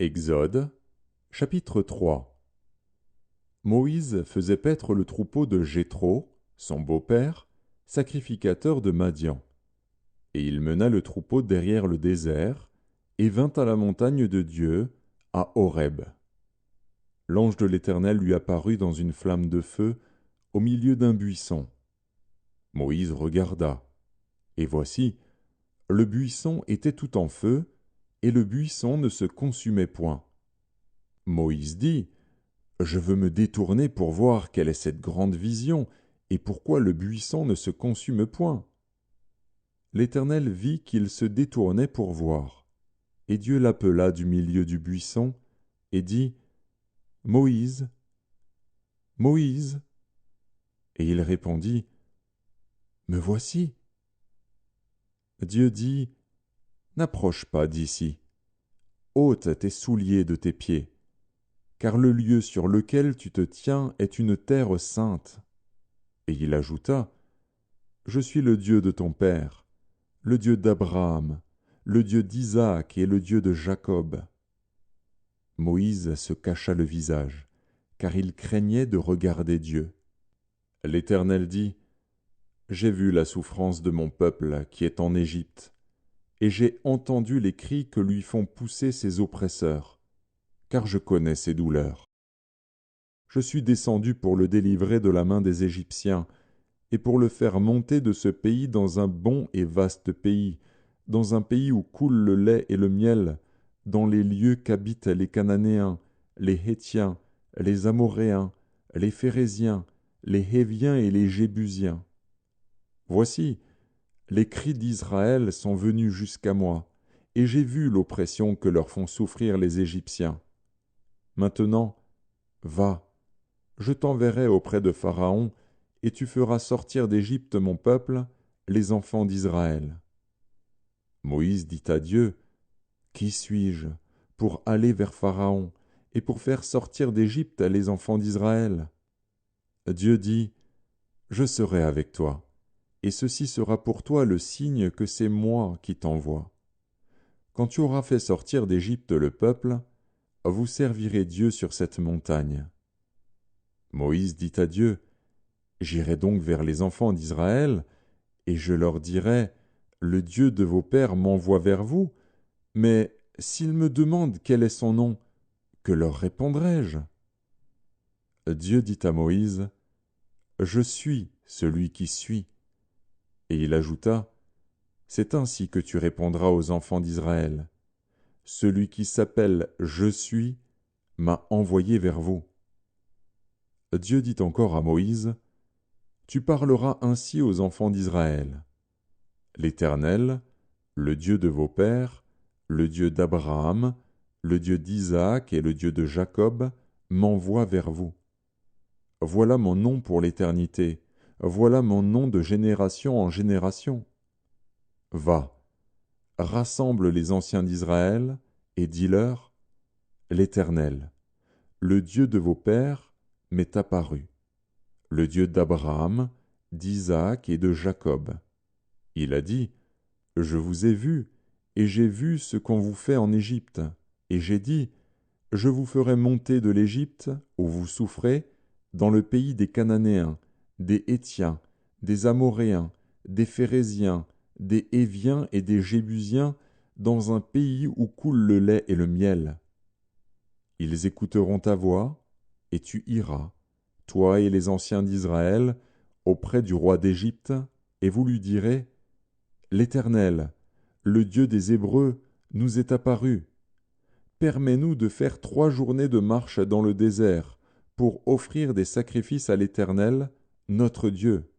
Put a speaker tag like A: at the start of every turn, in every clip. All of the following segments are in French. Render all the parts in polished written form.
A: Exode, chapitre 3. Moïse faisait paître le troupeau de Jéthro, son beau-père, sacrificateur de Madian. Et il mena le troupeau derrière le désert, et vint à la montagne de Dieu, à Horeb. L'ange de l'Éternel lui apparut dans une flamme de feu, au milieu d'un buisson. Moïse regarda, et voici, le buisson était tout en feu, et le buisson ne se consumait point. Moïse dit, « Je veux me détourner pour voir quelle est cette grande vision, et pourquoi le buisson ne se consume point. » L'Éternel vit qu'il se détournait pour voir. Et Dieu l'appela du milieu du buisson, et dit, « Moïse, Moïse. » Et il répondit, « Me voici. » Dieu dit, « N'approche pas d'ici. Ôte tes souliers de tes pieds, car le lieu sur lequel tu te tiens est une terre sainte. » Et il ajouta, « Je suis le Dieu de ton père, le Dieu d'Abraham, le Dieu d'Isaac et le Dieu de Jacob. » Moïse se cacha le visage, car il craignait de regarder Dieu. L'Éternel dit, « J'ai vu la souffrance de mon peuple qui est en Égypte, et j'ai entendu les cris que lui font pousser ses oppresseurs, car je connais ses douleurs. Je suis descendu pour le délivrer de la main des Égyptiens, et pour le faire monter de ce pays dans un bon et vaste pays, dans un pays où coule le lait et le miel, dans les lieux qu'habitent les Cananéens, les Hétiens, les Amoréens, les Phéréziens, les Héviens et les Jébusiens. Voici, les cris d'Israël sont venus jusqu'à moi, et j'ai vu l'oppression que leur font souffrir les Égyptiens. Maintenant, va, je t'enverrai auprès de Pharaon, et tu feras sortir d'Égypte mon peuple, les enfants d'Israël. » Moïse dit à Dieu, « Qui suis-je pour aller vers Pharaon et pour faire sortir d'Égypte les enfants d'Israël ?» Dieu dit, « Je serai avec toi, et ceci sera pour toi le signe que c'est moi qui t'envoie. Quand tu auras fait sortir d'Égypte le peuple, vous servirez Dieu sur cette montagne. » Moïse dit à Dieu, « J'irai donc vers les enfants d'Israël, et je leur dirai, « Le Dieu de vos pères m'envoie vers vous, mais s'ils me demandent quel est son nom, que leur répondrai-je » Dieu dit à Moïse, « Je suis celui qui suis. » Et il ajouta, « C'est ainsi que tu répondras aux enfants d'Israël. Celui qui s'appelle « Je suis » m'a envoyé vers vous. » Dieu dit encore à Moïse, « Tu parleras ainsi aux enfants d'Israël. L'Éternel, le Dieu de vos pères, le Dieu d'Abraham, le Dieu d'Isaac et le Dieu de Jacob, m'envoie vers vous. Voilà mon nom pour l'éternité, voilà mon nom de génération en génération. Va, rassemble les anciens d'Israël, et dis-leur, l'Éternel, le Dieu de vos pères, m'est apparu, le Dieu d'Abraham, d'Isaac et de Jacob. Il a dit, je vous ai vu, et j'ai vu ce qu'on vous fait en Égypte, et j'ai dit, je vous ferai monter de l'Égypte, où vous souffrez, dans le pays des Cananéens, des Hétiens, des Amoréens, des Phéréziens, des Héviens et des Jébusiens, dans un pays où coule le lait et le miel. Ils écouteront ta voix, et tu iras, toi et les anciens d'Israël, auprès du roi d'Égypte, et vous lui direz, l'Éternel, le Dieu des Hébreux, nous est apparu. Permets-nous de faire 3 journées de marche dans le désert, pour offrir des sacrifices à l'Éternel, notre Dieu.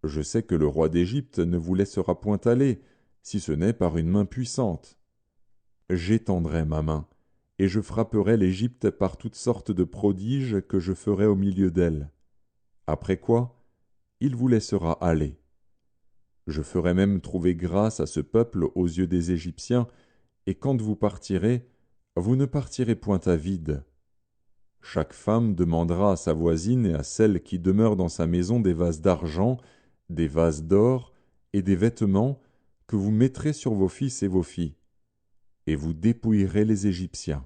A: Je sais que le roi d'Égypte ne vous laissera point aller, si ce n'est par une main puissante. J'étendrai ma main, et je frapperai l'Égypte par toutes sortes de prodiges que je ferai au milieu d'elle. Après quoi, il vous laissera aller. Je ferai même trouver grâce à ce peuple aux yeux des Égyptiens, et quand vous partirez, vous ne partirez point à vide. Chaque femme demandera à sa voisine et à celle qui demeure dans sa maison des vases d'argent, des vases d'or et des vêtements que vous mettrez sur vos fils et vos filles. et vous dépouillerez les Égyptiens.